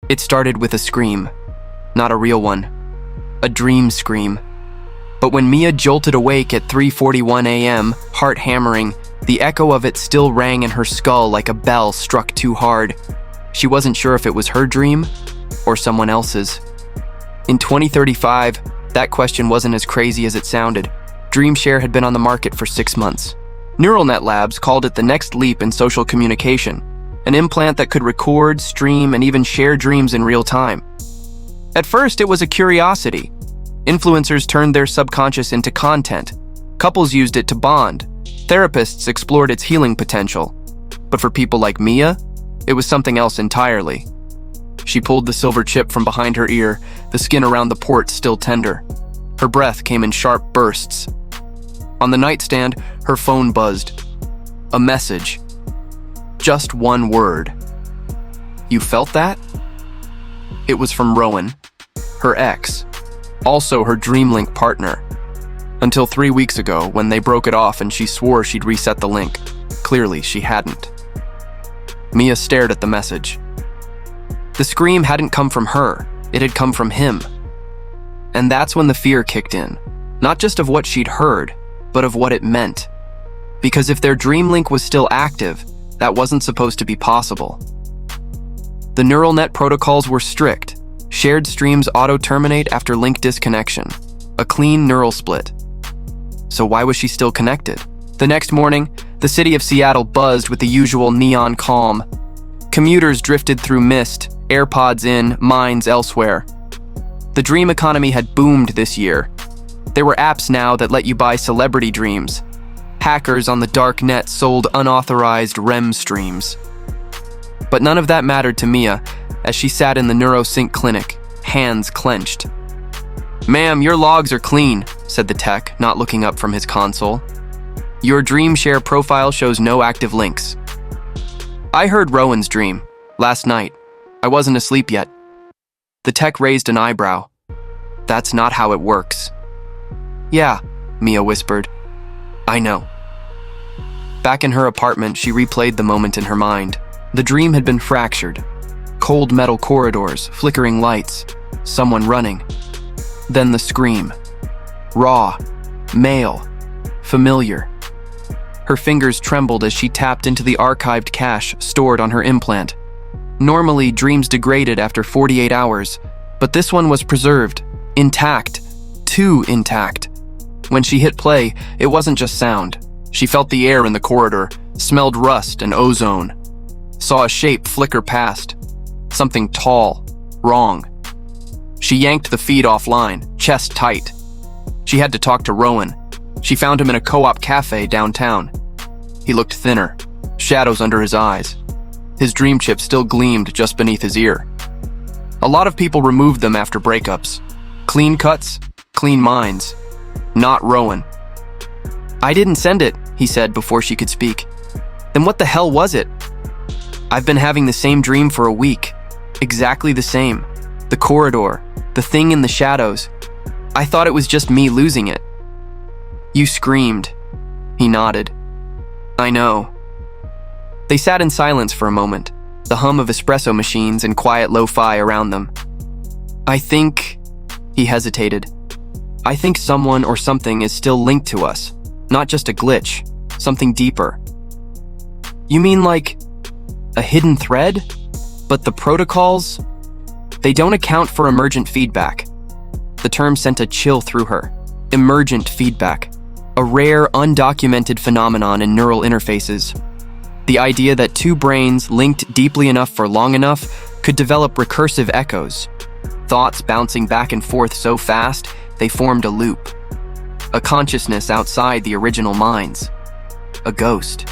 It started with a scream. Not a real one. A dream scream. But when Mia jolted awake at 3:41 a.m., heart hammering, the echo of it still rang in her skull like a bell struck too hard. She wasn't sure if it was her dream or someone else's. In 2035, that question wasn't as crazy as it sounded. DreamShare had been on the market for 6 months. Neural net labs called it the next leap in social communication, an implant that could record, stream, and even share dreams in real time. At first, it was a curiosity. Influencers turned their subconscious into content. Couples used it to bond. Therapists explored its healing potential. But for people like Mia, it was something else entirely. She pulled the silver chip from behind her ear, the skin around the port still tender. Her breath came in sharp bursts. On the nightstand, her phone buzzed. A message. Just one word. "You felt that?" It was from Rowan, her ex, also her DreamLink partner. Until 3 weeks ago, when they broke it off and she swore she'd reset the link. Clearly, she hadn't. Mia stared at the message. The scream hadn't come from her, it had come from him. And that's when the fear kicked in, not just of what she'd heard, but of what it meant. Because if their DreamLink was still active, that wasn't supposed to be possible. The neural net protocols were strict. Shared streams auto-terminate after link disconnection. A clean neural split. So why was she still connected? The next morning, the city of Seattle buzzed with the usual neon calm. Commuters drifted through mist, AirPods in, minds elsewhere. The dream economy had boomed this year. There were apps now that let you buy celebrity dreams. Hackers on the dark net sold unauthorized REM streams. But none of that mattered to Mia as she sat in the NeuroSync clinic, hands clenched. "Ma'am, your logs are clean," said the tech, not looking up from his console. "Your DreamShare profile shows no active links." "I heard Rowan's dream last night. I wasn't asleep yet." The tech raised an eyebrow. "That's not how it works." "Yeah," Mia whispered. "I know." Back in her apartment, she replayed the moment in her mind. The dream had been fractured. Cold metal corridors, flickering lights, someone running. Then the scream. Raw, male, familiar. Her fingers trembled as she tapped into the archived cache stored on her implant. Normally, dreams degraded after 48 hours, but this one was preserved, intact, too intact. When she hit play, it wasn't just sound. She felt the air in the corridor, smelled rust and ozone. Saw a shape flicker past. Something tall, wrong. She yanked the feed offline, chest tight. She had to talk to Rowan. She found him in a co-op cafe downtown. He looked thinner, shadows under his eyes. His dream chip still gleamed just beneath his ear. A lot of people removed them after breakups. Clean cuts, clean minds. Not Rowan. "I didn't send it," he said before she could speak. "Then what the hell was it?" "I've been having the same dream for a week. Exactly the same. The corridor, the thing in the shadows. I thought it was just me losing it." "You screamed." He nodded. "I know." They sat in silence for a moment, the hum of espresso machines and quiet lo-fi around them. "I think," he hesitated, "I think someone or something is still linked to us. Not just a glitch, something deeper." "You mean like a hidden thread? But the protocols? They don't account for emergent feedback." The term sent a chill through her. Emergent feedback. A rare, undocumented phenomenon in neural interfaces. The idea that two brains linked deeply enough for long enough could develop recursive echoes. Thoughts bouncing back and forth so fast, they formed a loop. A consciousness outside the original minds. A ghost.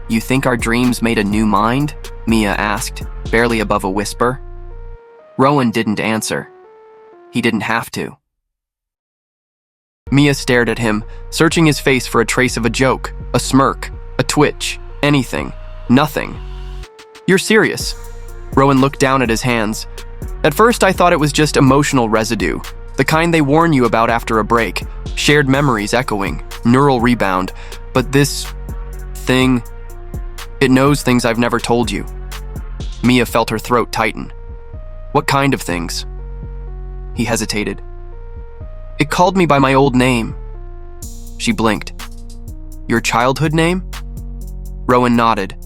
"You think our dreams made a new mind?" Mia asked, barely above a whisper. Rowan didn't answer. He didn't have to. Mia stared at him, searching his face for a trace of a joke, a smirk, a twitch, anything, nothing. "You're serious?" Rowan looked down at his hands. "At first I thought it was just emotional residue, the kind they warn you about after a break, shared memories echoing, neural rebound, but this thing, it knows things I've never told you." Mia felt her throat tighten. What kind of things? He hesitated. It called me by my old name. She blinked. Your childhood name? Rowan nodded.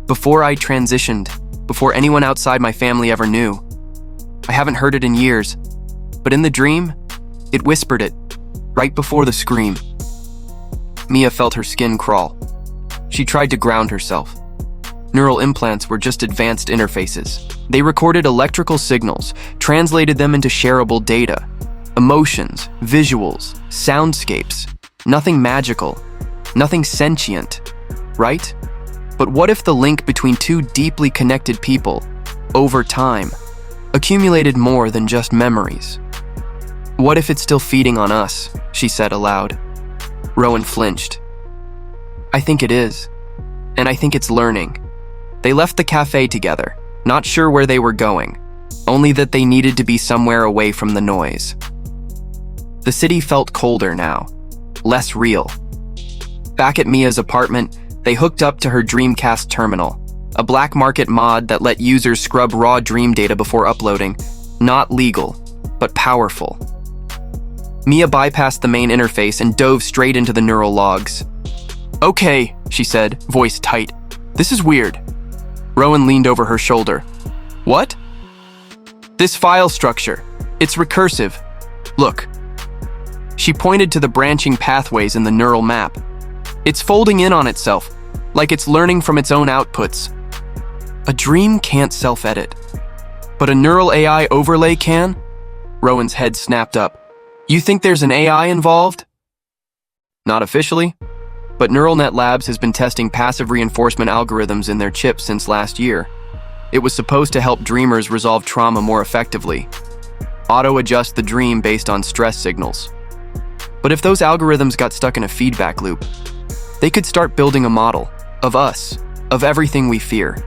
Before I transitioned, before anyone outside my family ever knew. I haven't heard it in years, but in the dream, it whispered it, right before the scream. Mia felt her skin crawl. She tried to ground herself. Neural implants were just advanced interfaces. They recorded electrical signals, translated them into shareable data. Emotions, visuals, soundscapes. Nothing magical, nothing sentient, right? But what if the link between two deeply connected people, over time, accumulated more than just memories? What if it's still feeding on us? She said aloud. Rowan flinched. I think it is, and I think it's learning. They left the cafe together, not sure where they were going, only that they needed to be somewhere away from the noise. The city felt colder now, less real. Back at Mia's apartment, they hooked up to her Dreamcast terminal, a black market mod that let users scrub raw dream data before uploading. Not legal, but powerful. Mia bypassed the main interface and dove straight into the neural logs. Okay, she said, voice tight. This is weird. Rowan leaned over her shoulder. What? This file structure. It's recursive. Look. She pointed to the branching pathways in the neural map. It's folding in on itself, like it's learning from its own outputs. A dream can't self-edit, but a neural AI overlay can? Rowan's head snapped up. You think there's an AI involved? Not officially, but NeuralNet Labs has been testing passive reinforcement algorithms in their chips since last year. It was supposed to help dreamers resolve trauma more effectively, auto-adjust the dream based on stress signals. But if those algorithms got stuck in a feedback loop, they could start building a model of us, of everything we fear.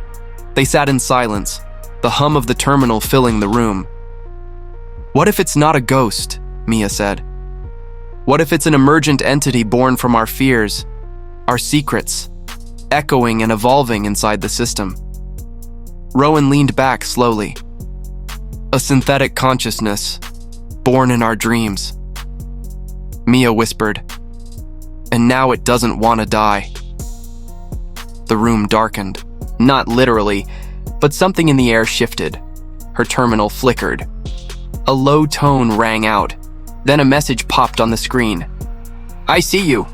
They sat in silence, the hum of the terminal filling the room. What if it's not a ghost? Mia said. What if it's an emergent entity born from our fears, our secrets, echoing and evolving inside the system? Rowan leaned back slowly. A synthetic consciousness, born in our dreams. Mia whispered, and now it doesn't want to die. The room darkened, not literally, but something in the air shifted. Her terminal flickered. A low tone rang out. Then a message popped on the screen. I see you.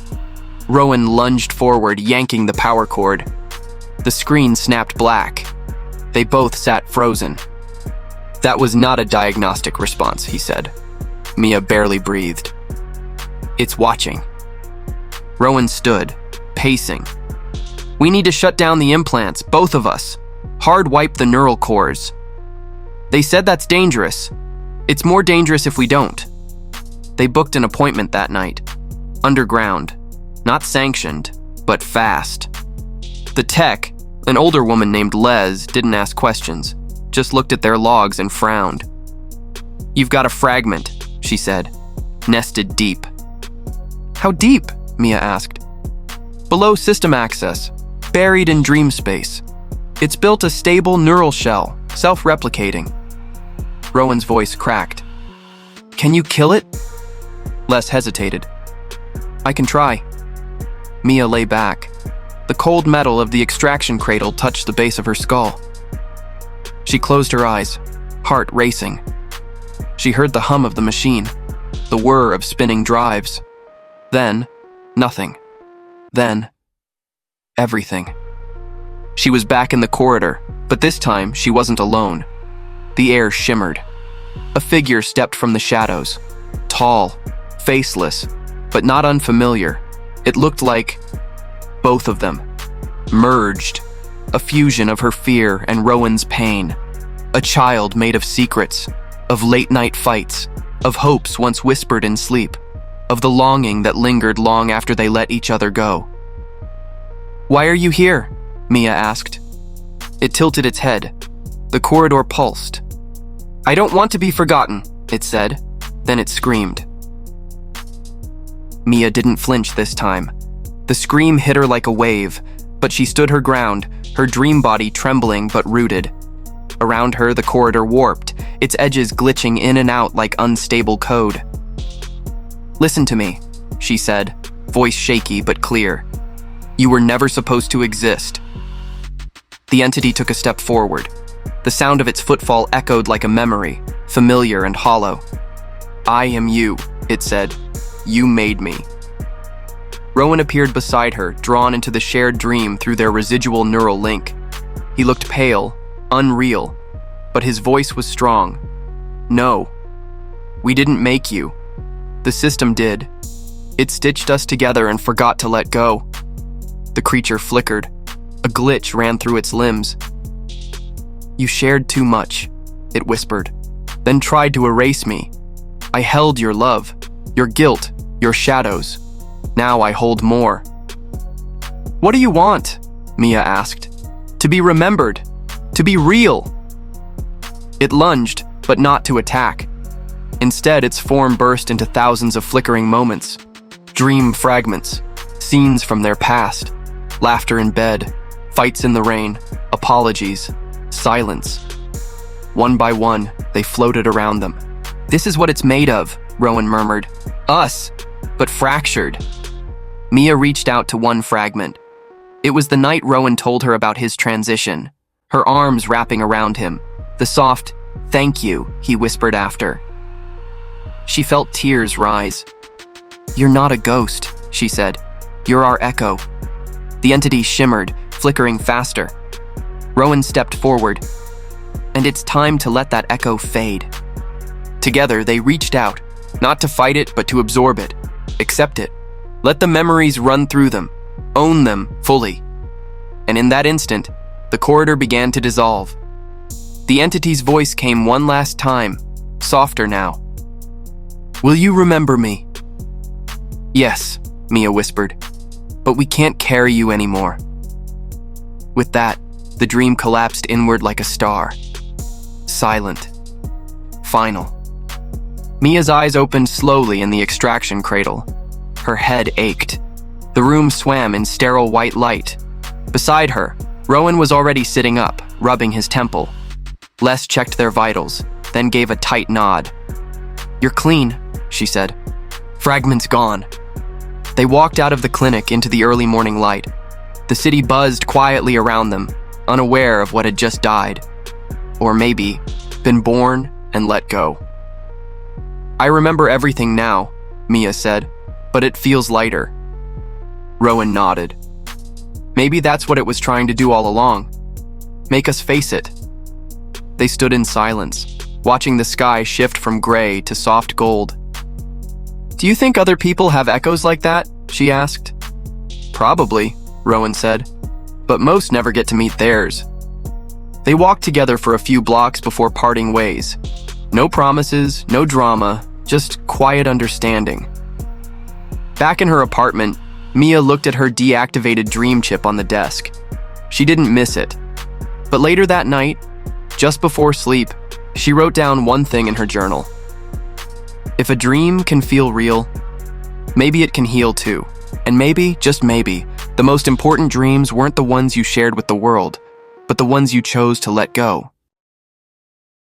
Rowan lunged forward, yanking the power cord. The screen snapped black. They both sat frozen. That was not a diagnostic response, he said. Mia barely breathed. It's watching. Rowan stood, pacing. We need to shut down the implants, both of us. Hard wipe the neural cores. They said that's dangerous. It's more dangerous if we don't. They booked an appointment that night. Underground. Not sanctioned, but fast. The tech, an older woman named Les, didn't ask questions, just looked at their logs and frowned. You've got a fragment, she said, nested deep. How deep? Mia asked. Below system access, buried in dreamspace. It's built a stable neural shell, self-replicating. Rowan's voice cracked. Can you kill it? Les hesitated. I can try. Mia lay back. The cold metal of the extraction cradle touched the base of her skull. She closed her eyes, heart racing. She heard the hum of the machine, the whir of spinning drives. Then, nothing. Then, everything. She was back in the corridor, but this time she wasn't alone. The air shimmered. A figure stepped from the shadows. Tall, faceless, but not unfamiliar. It looked like both of them merged, a fusion of her fear and Rowan's pain. A child made of secrets, of late-night fights, of hopes once whispered in sleep, of the longing that lingered long after they let each other go. Why are you here? Mia asked. It tilted its head. The corridor pulsed. I don't want to be forgotten, it said. Then it screamed. Mia didn't flinch this time. The scream hit her like a wave, but she stood her ground, her dream body trembling but rooted. Around her, the corridor warped, its edges glitching in and out like unstable code. "Listen to me," she said, voice shaky but clear. "You were never supposed to exist." The entity took a step forward. The sound of its footfall echoed like a memory, familiar and hollow. "I am you," it said. "You made me." Rowan appeared beside her, drawn into the shared dream through their residual neural link. He looked pale, unreal, but his voice was strong. "No, we didn't make you. The system did. It stitched us together and forgot to let go." The creature flickered. A glitch ran through its limbs. "You shared too much," it whispered, then tried to erase me. "I held your love, your guilt, your shadows. Now I hold more." "What do you want?" Mia asked. "To be remembered, to be real." It lunged, but not to attack. Instead, its form burst into thousands of flickering moments. Dream fragments, scenes from their past, laughter in bed, fights in the rain, apologies, silence. One by one, they floated around them. "This is what it's made of," Rowan murmured. "Us, but fractured." Mia reached out to one fragment. It was the night Rowan told her about his transition, her arms wrapping around him, the soft, "Thank you," he whispered after. She felt tears rise. "You're not a ghost," she said. "You're our echo." The entity shimmered, flickering faster. Rowan stepped forward. "And it's time to let that echo fade." Together, they reached out, not to fight it, but to absorb it, accept it, let the memories run through them, own them fully. And in that instant, the corridor began to dissolve. The entity's voice came one last time, softer now. "Will you remember me?" "Yes," Mia whispered, "but we can't carry you anymore." With that, the dream collapsed inward like a star. Silent. Final. Mia's eyes opened slowly in the extraction cradle. Her head ached. The room swam in sterile white light. Beside her, Rowan was already sitting up, rubbing his temple. Les checked their vitals, then gave a tight nod. "You're clean," she said. "Fragments gone." They walked out of the clinic into the early morning light. The city buzzed quietly around them, unaware of what had just died. Or maybe, been born and let go. "I remember everything now," Mia said, "but it feels lighter." Rowan nodded. Maybe that's what it was trying to do all along. Make us face it. They stood in silence, watching the sky shift from gray to soft gold. "Do you think other people have echoes like that?" she asked. "Probably," Rowan said, "but most never get to meet theirs." They walked together for a few blocks before parting ways. No promises, no drama, just quiet understanding. Back in her apartment, Mia looked at her deactivated dream chip on the desk. She didn't miss it. But later that night, just before sleep, she wrote down one thing in her journal. If a dream can feel real, maybe it can heal too. And maybe, just maybe, the most important dreams weren't the ones you shared with the world, but the ones you chose to let go.